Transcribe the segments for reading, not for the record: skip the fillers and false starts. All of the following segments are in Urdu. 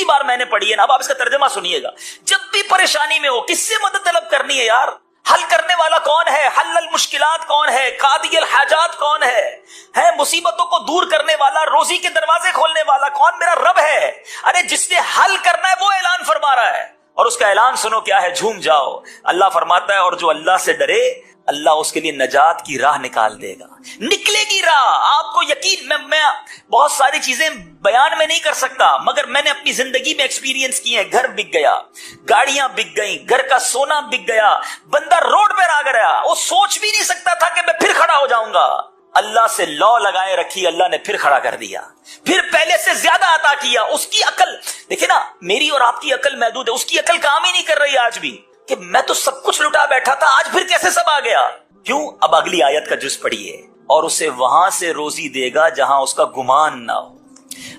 بار میں نے پڑھی ہے نا, اب آپ اس کا ترجمہ سنیے گا. جب بھی پریشانی میں ہو, کس سے مدد طلب کرنی ہے یار؟ حل کرنے والا کون ہے؟ حل المشکلات کون ہے؟ قاضی الحاجات کون ہے مصیبتوں کو دور کرنے والا, روزی کے دروازے کھولنے والا کون؟ میرا رب ہے. ارے جس نے حل کرنا ہے وہ اعلان فرما رہا ہے, اور اس کا اعلان سنو کیا ہے, جھوم جاؤ. اللہ فرماتا ہے اور جو اللہ سے ڈرے اللہ اس کے لیے نجات کی راہ نکال دے گا. نکلے گی راہ, آپ کو یقین. میں بہت ساری چیزیں بیان میں نہیں کر سکتا, مگر میں نے اپنی زندگی میں ایکسپیرینس کی ہیں. گھر بک گیا, گاڑیاں بک گئیں, گھر کا سونا بک گیا, بندہ روڈ پہ آ گیا, وہ سوچ بھی نہیں سکتا تھا کہ میں پھر کھڑا ہو جاؤں گا. اللہ سے لو لگائے رکھی, اللہ نے پھر کھڑا کر دیا, پھر پہلے سے زیادہ عطا کیا. اس کی عقل دیکھیں نا, میری اور آپ کی عقل محدود ہے, اس کی عقل کام ہی نہیں کر رہی آج بھی, کہ میں تو سب کچھ لٹا بیٹھا تھا, آج پھر کیسے سب آ گیا. کیوں؟ اب اگلی آیت کا جز پڑھیے, اور اسے وہاں سے روزی دے گا جہاں اس کا گمان نہ ہو.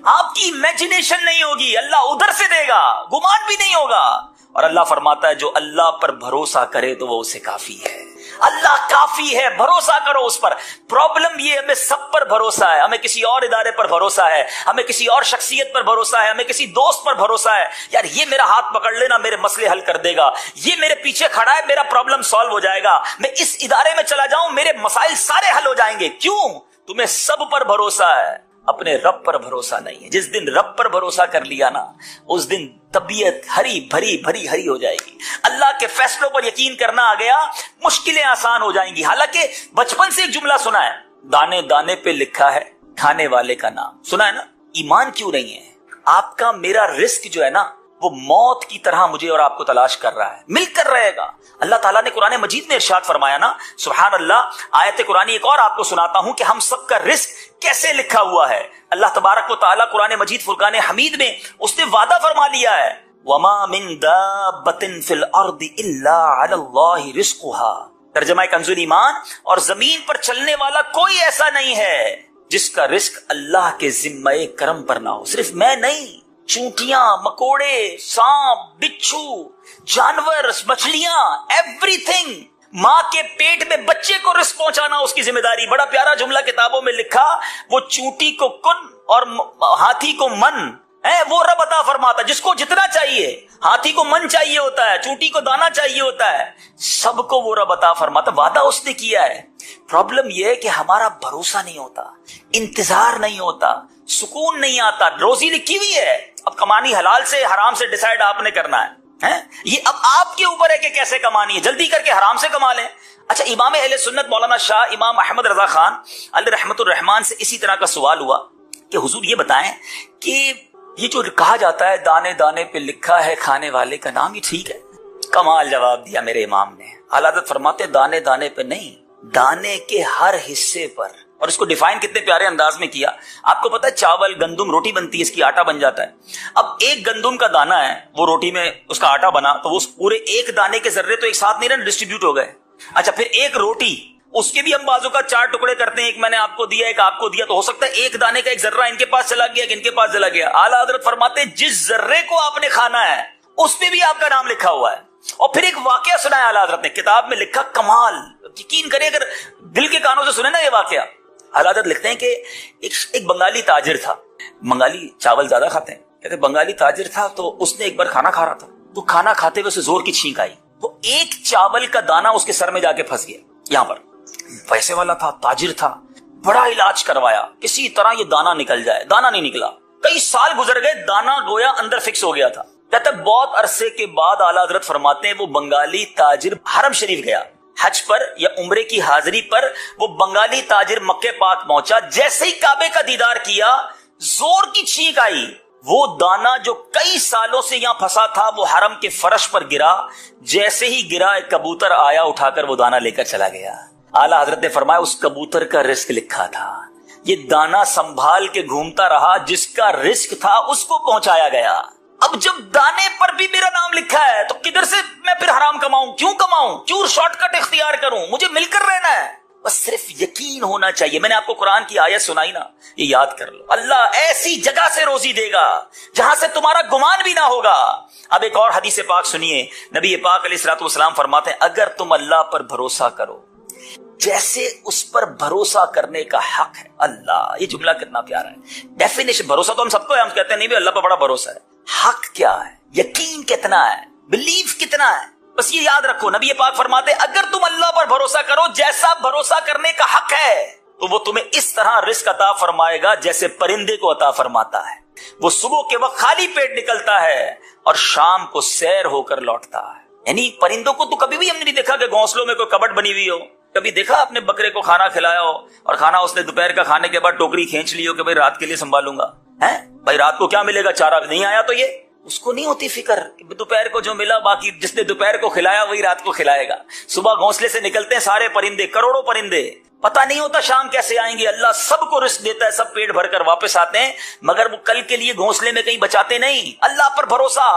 آپ کی امیجنیشن نہیں ہوگی, اللہ ادھر سے دے گا, گمان بھی نہیں ہوگا. اور اللہ فرماتا ہے جو اللہ پر بھروسہ کرے تو وہ اسے کافی ہے. اللہ کافی ہے, بھروسہ کرو اس پر. پرابلم یہ ہمیں سب پر بھروسہ ہے, ہمیں کسی اور ادارے پر بھروسہ ہے, ہمیں کسی اور شخصیت پر بھروسہ ہے, ہمیں کسی دوست پر بھروسہ ہے. یار یہ میرا ہاتھ پکڑ لینا, میرے مسئلے حل کر دے گا, یہ میرے پیچھے کھڑا ہے, میرا پرابلم سالو ہو جائے گا, میں اس ادارے میں چلا جاؤں, میرے مسائل سارے حل ہو جائیں گے. کیوں؟ تمہیں سب پر بھروسہ ہے, اپنے رب پر بھروسہ نہیں ہے. جس دن رب پر بھروسہ کر لیا نا, اس دن طبیعت ہری بھری ہو جائے گی. اللہ کے فیصلوں پر یقین کرنا آ گیا, مشکلیں آسان ہو جائیں گی. حالانکہ بچپن سے ایک جملہ سنا ہے, دانے دانے پہ لکھا ہے کھانے والے کا نام. سنا ہے نا؟ ایمان کیوں نہیں ہے؟ آپ کا میرا رزق جو ہے نا, وہ موت کی طرح مجھے اور آپ کو تلاش کر رہا ہے, مل کر رہے گا. اللہ تعالیٰ نے قرآن مجید میں ارشاد فرمایا نا, سبحان اللہ. آیت قرآن ایک اور آپ کو سناتا ہوں کہ ہم سب کا رزق کیسے لکھا ہوا ہے. اللہ تبارک و تعالیٰ قرآن مجید فرقان حمید میں اس نے وعدہ فرما لیا ہے, وما من دابة في الارض الا على الله رزقها. ترجمہ کنز ایمان, اور زمین پر چلنے والا کوئی ایسا نہیں ہے جس کا رزق اللہ کے ذمہ کرم پر نہ ہو. صرف میں نہیں, چونٹیاں, مکوڑے, سانپ, بچھو, جانور, مچھلیاں, ایوری تھنگ. ماں کے پیٹ میں بچے کو رزق پہنچانا اس کی ذمہ داری. بڑا پیارا جملہ کتابوں میں لکھا, وہ چونٹی کو کن اور ہاتھی کو من ہے, وہ رب عطا فرماتا. جس کو جتنا چاہیے, ہاتھی کو من چاہیے ہوتا ہے, چونٹی کو دانا چاہیے ہوتا ہے, سب کو وہ رب عطا فرماتا. وعدہ اس نے کیا ہے. پرابلم یہ ہے کہ ہمارا بھروسہ نہیں ہوتا, انتظار نہیں ہوتا, سکون نہیں آتا. روزی لکھی ہوئی ہے, اب کمانی حلال سے حرام سے ڈیسائیڈ آپ نے کرنا ہے. یہ اب آپ کے اوپر ہے کہ کیسے کمانی ہے. جلدی کر کے حرام سے کما لیں. اچھا, امام اہل سنت مولانا شاہ امام احمد رضا خان علیہ رحمت الرحمان سے اسی طرح کا سوال ہوا کہ حضور یہ بتائیں کہ یہ جو کہا جاتا ہے دانے دانے پہ لکھا ہے کھانے والے کا نام, یہ ٹھیک ہے؟ کمال جواب دیا میرے امام نے. اعلیٰ حضرت فرماتے دانے دانے پہ نہیں, دانے کے ہر حصے پر. اور اس کو ڈیفائن کتنے پیارے انداز میں کیا. آپ کو پتا ہے چاول, گندم, روٹی بنتی ہے, اس کی آٹا بن جاتا ہے. اب ایک گندم کا دانہ ہے, وہ روٹی میں اس کا آٹا بنا, تو وہ پورے ایک دانے کے ذرے تو ایک ساتھ نہیں رہے, ڈسٹریبیوٹ ہو گئے. اچھا, پھر ایک روٹی, اس کے بھی ہم بازو کا 4 ٹکڑے کرتے ہیں, ایک میں نے آپ کو دیا, ایک آپ کو دیا, تو ہو سکتا ہے ایک دانے کا ایک ذرہ ان کے پاس چلا گیا کہ ان کے پاس چلا گیا. اعلیٰ حضرت فرماتے جس ذرے کو آپ نے کھانا ہے اس پہ بھی آپ کا نام لکھا ہوا ہے. اور پھر ایک واقعہ سنایا اعلیٰ حضرت نے, کتاب میں لکھا, کمال. یقین کرے اگر دل کے کانوں سے سنے نا یہ واقعہ. اعلیٰ حضرت لکھتے ہیں کہ ایک بنگالی تاجر تھا. بنگالی چاول زیادہ کھاتے ہیں, کہتے بنگالی تاجر تھا, تو اس نے ایک بار کھانا کھا رہا تھا, تو کھانا کھاتے ہوئے اسے زور کی چھینک آئی, تو ایک چاول کا دانا اس کے سر میں جا کے پھنس گیا. یہاں پر پیسے والا تھا, تاجر تھا, بڑا علاج کروایا, کسی طرح یہ دانا نکل جائے, دانا نہیں نکلا. کئی سال گزر گئے, دانا گویا اندر فکس ہو گیا تھا. کہتے بہت عرصے کے بعد اعلیٰ حضرت فرماتے ہیں وہ بنگالی تاجر حرم شریف گیا, حج پر یا عمرے کی حاضری پر. وہ بنگالی تاجر مکہ پاک پہنچا, جیسے ہی کعبے کا دیدار کیا, زور کی چھینک آئی. وہ دانا جو کئی سالوں سے یہاں پھنسا تھا وہ حرم کے فرش پر گرا. جیسے ہی گرا, ایک کبوتر آیا, اٹھا کر وہ دانا لے کر چلا گیا. اعلیٰ حضرت نے فرمایا اس کبوتر کا رزق لکھا تھا, یہ دانا سنبھال کے گھومتا رہا, جس کا رزق تھا اس کو پہنچایا گیا. اب جب دانے پر بھی میرا نام لکھا ہے تو کدھر سے میں پھر حرام کماؤں؟ کیوں کماؤں؟ کیوں شارٹ کٹ اختیار کروں؟ مجھے مل کر رہنا ہے. بس صرف یقین ہونا چاہیے. میں نے آپ کو قرآن کی آیت سنائی نا, یہ یاد کر لو. اللہ ایسی جگہ سے روزی دے گا جہاں سے تمہارا گمان بھی نہ ہوگا. اب ایک اور حدیث پاک سنیے, نبی پاک علیہ الصلوۃ والسلام فرماتے ہیں اگر تم اللہ پر بھروسہ کرو جیسے اس پر بھروسہ کرنے کا حق ہے. اللہ, یہ جملہ کتنا پیارا ہے. ڈیفینیشن, بھروسہ تو ہم سب کو ہے, ہم کہتے ہیں نہیں بھی اللہ پر بڑا بھروسہ ہے. حق کیا ہے, یقین کتنا ہے, بلیف کتنا ہے. بس یہ یاد رکھو, نبی پاک فرماتے اگر تم اللہ پر بھروسہ کرو جیسا بھروسہ کرنے کا حق ہے تو وہ تمہیں اس طرح رزق عطا فرمائے گا جیسے پرندے کو عطا فرماتا ہے. وہ صبح کے وقت خالی پیٹ نکلتا ہے اور شام کو سیر ہو کر لوٹتا ہے. یعنی پرندوں کو تو کبھی بھی ہم نے نہیں دیکھا کہ گھونسلوں میں کوئی کبٹ بنی ہوئی ہو. کبھی دیکھا اپنے بکرے کو کھانا کھلایا ہو اور کھانا اس نے دوپہر کا کھانے کے بعد ٹوکری کھینچ لی ہو کہ بھائی رات کے لیے سنبھالوں گا, ہے بھائی رات کو کیا ملے گا, چارہ نہیں آیا تو یہ اس کو نہیں ہوتی فکر کہ دوپہر کو جو ملا باقی جس نے دوپہر کو کھلایا وہی رات کو کھلائے گا. صبح گھونسلے سے نکلتے ہیں سارے پرندے, کروڑوں پرندے, پتہ نہیں ہوتا شام کیسے آئیں گے. اللہ سب کو رزق دیتا ہے, سب پیٹ بھر کر واپس آتے ہیں, مگر وہ کل کے لیے گھونسلے میں کہیں بچاتے نہیں. اللہ پر بھروسہ.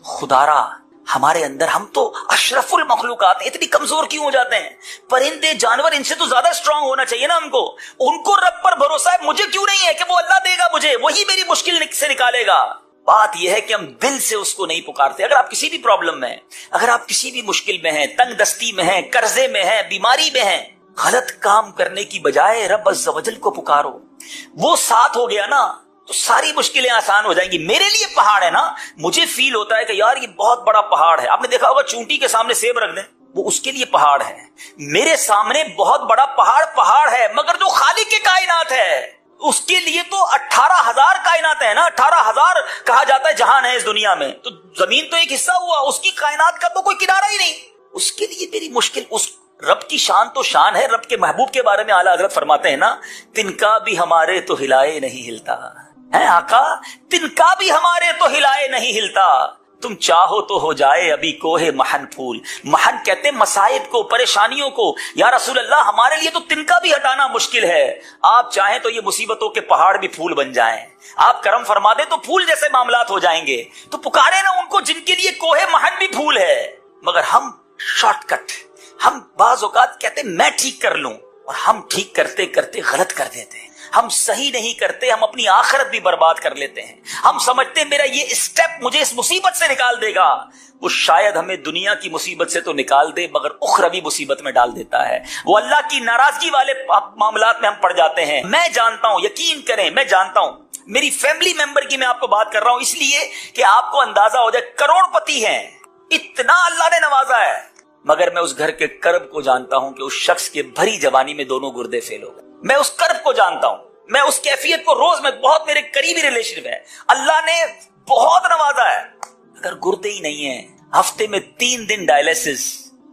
خدارا ہمارے اندر, ہم تو اشرف المخلوقات ہیں, اتنی کمزور کیوں ہو جاتے ہیں؟ پرندے جانور ان سے تو زیادہ اسٹرانگ ہونا چاہیے نا ہم کو. ان کو رب پر بھروسہ ہے, مجھے کیوں نہیں ہے کہ وہ اللہ دے گا مجھے, وہی میری مشکل سے نکالے گا. بات یہ ہے کہ ہم دل سے اس کو نہیں پکارتے. اگر آپ کسی بھی پرابلم میں ہیں, اگر آپ کسی بھی مشکل میں ہیں, تنگ دستی میں ہیں, قرضے میں ہیں, بیماری میں ہیں, غلط کام کرنے کی بجائے رب عز و جل کو پکارو, وہ ساتھ ہو گیا نا تو ساری مشکلیں آسان ہو جائیں گی. میرے لیے پہاڑ ہے نا, مجھے فیل ہوتا ہے کہ یار یہ بہت بڑا پہاڑ ہے. آپ نے دیکھا ہوگا چونٹی کے سامنے سیب رکھ دیں, وہ اس کے لیے پہاڑ ہے. میرے سامنے بہت بڑا پہاڑ ہے, مگر جو خالق کے کائنات ہے اس کے لیے تو 18,000 کائنات ہے نا. 18,000 کہا جاتا ہے جہان ہے اس دنیا میں, تو زمین تو ایک حصہ ہوا, اس کی کائنات کا تو کوئی کنارہ ہی نہیں. اس کے لیے میری مشکل, اس رب کی شان تو شان ہے. رب کے محبوب کے بارے میں اعلیٰ حضرت فرماتے ہیں نا, تنکا بھی ہمارے تو ہلائے نہیں ہلتا ہے آقا, تنکا بھی ہمارے تو ہلائے نہیں ہلتا, تم چاہو تو ہو جائے ابھی کوہ محن پھول. محن کہتے ہیں مصائب کو, پریشانیوں کو. یا رسول اللہ ہمارے لیے تو تنکا بھی ہٹانا مشکل ہے, آپ چاہیں تو یہ مصیبتوں کے پہاڑ بھی پھول بن جائیں. آپ کرم فرما دیں تو پھول جیسے معاملات ہو جائیں گے. تو پکارے نا ان کو جن کے لیے کوہ محن بھی پھول ہے. مگر ہم شارٹ کٹ, ہم بعض اوقات کہتے ہیں میں ٹھیک کر لوں, اور ہم ٹھیک کرتے کرتے غلط کر دیتے ہیں. ہم صحیح نہیں کرتے, ہم اپنی آخرت بھی برباد کر لیتے ہیں. ہم سمجھتے ہیں میرا یہ اسٹیپ مجھے اس مصیبت سے نکال دے گا. وہ شاید ہمیں دنیا کی مصیبت سے تو نکال دے, مگر اخروی مصیبت میں ڈال دیتا ہے. وہ اللہ کی ناراضگی والے معاملات میں ہم پڑ جاتے ہیں. میں جانتا ہوں, یقین کریں میں جانتا ہوں, میری فیملی ممبر کی میں آپ کو بات کر رہا ہوں اس لیے کہ آپ کو اندازہ ہو جائے. کروڑ پتی ہیں, اتنا اللہ نے نوازا ہے, مگر میں اس گھر کے کرب کو جانتا ہوں کہ اس شخص کے بھری جوانی میں دونوں گردے فیل ہو گئے. میں اس کرب کو جانتا ہوں, میں اس کیفیت کو روز, میں بہت میرے قریبی ریلیشن ہے, اللہ نے بہت نوازا ہے, اگر گردے ہی نہیں ہیں. ہفتے میں 3 دن ڈائلیسس,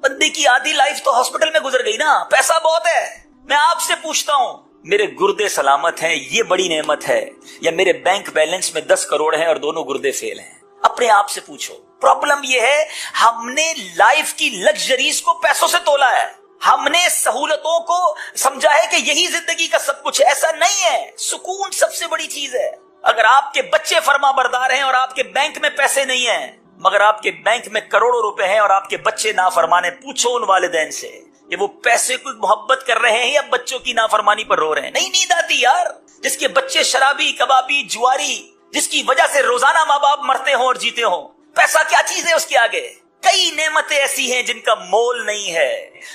بندے کی آدھی لائف تو ہاسپٹل میں گزر گئی نا. پیسہ بہت ہے, میں آپ سے پوچھتا ہوں میرے گردے سلامت ہیں, یہ بڑی نعمت ہے, یا میرے بینک بیلنس میں 10 کروڑ ہیں اور دونوں گردے فیل ہیں؟ اپنے آپ سے پوچھو. پرابلم یہ ہے ہم نے لائف کی لگژریز کو پیسوں سے تولا ہے, ہم نے سہولتوں کو سمجھا ہے کہ یہی زندگی کا سب کچھ ہے. ایسا نہیں ہے. سکون سب سے بڑی چیز ہے. اگر آپ کے بچے فرما بردار ہیں اور آپ کے بینک میں پیسے نہیں ہیں, مگر آپ کے بینک میں کروڑوں روپے ہیں اور آپ کے بچے نافرمانے, پوچھو ان والدین سے کہ وہ پیسے کو محبت کر رہے ہیں یا بچوں کی نافرمانی پر رو رہے ہیں. نہیں نیند آتی یار, جس کے بچے شرابی, کبابی, جواری, جس کی وجہ سے روزانہ ماں باپ مرتے ہوں اور جیتے ہوں. پیسہ کیا چیز ہے اس کے آگے؟ کئی نعمتیں ایسی ہیں جن کا مول نہیں ہے.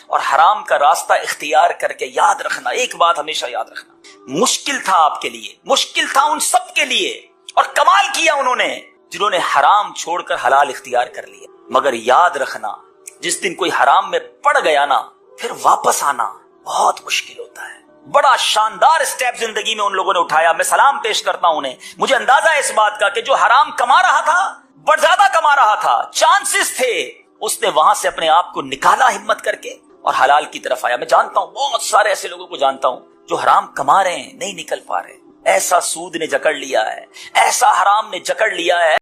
اور حرام کا راستہ اختیار کر کے یاد رکھنا, ایک بات ہمیشہ یاد رکھنا, مشکل تھا آپ کے لیے, مشکل تھا ان سب کے لیے, اور کمال کیا انہوں نے جنہوں نے حرام چھوڑ کر حلال اختیار کر لیا. مگر یاد رکھنا جس دن کوئی حرام میں پڑ گیا نا, پھر واپس آنا بہت مشکل ہوتا ہے. بڑا شاندار اسٹیپ زندگی میں ان لوگوں نے اٹھایا, میں سلام پیش کرتا ہوں انہیں. مجھے اندازہ ہے اس بات کا کہ جو حرام کما رہا تھا, بڑا زیادہ کما رہا تھا, چانسز تھے, اس نے وہاں سے اپنے آپ کو نکالا ہمت کر کے اور حلال کی طرف آیا. میں جانتا ہوں بہت سارے ایسے لوگوں کو جانتا ہوں جو حرام کما رہے ہیں, نہیں نکل پا رہے. ایسا سود نے جکڑ لیا ہے, ایسا حرام نے جکڑ لیا ہے.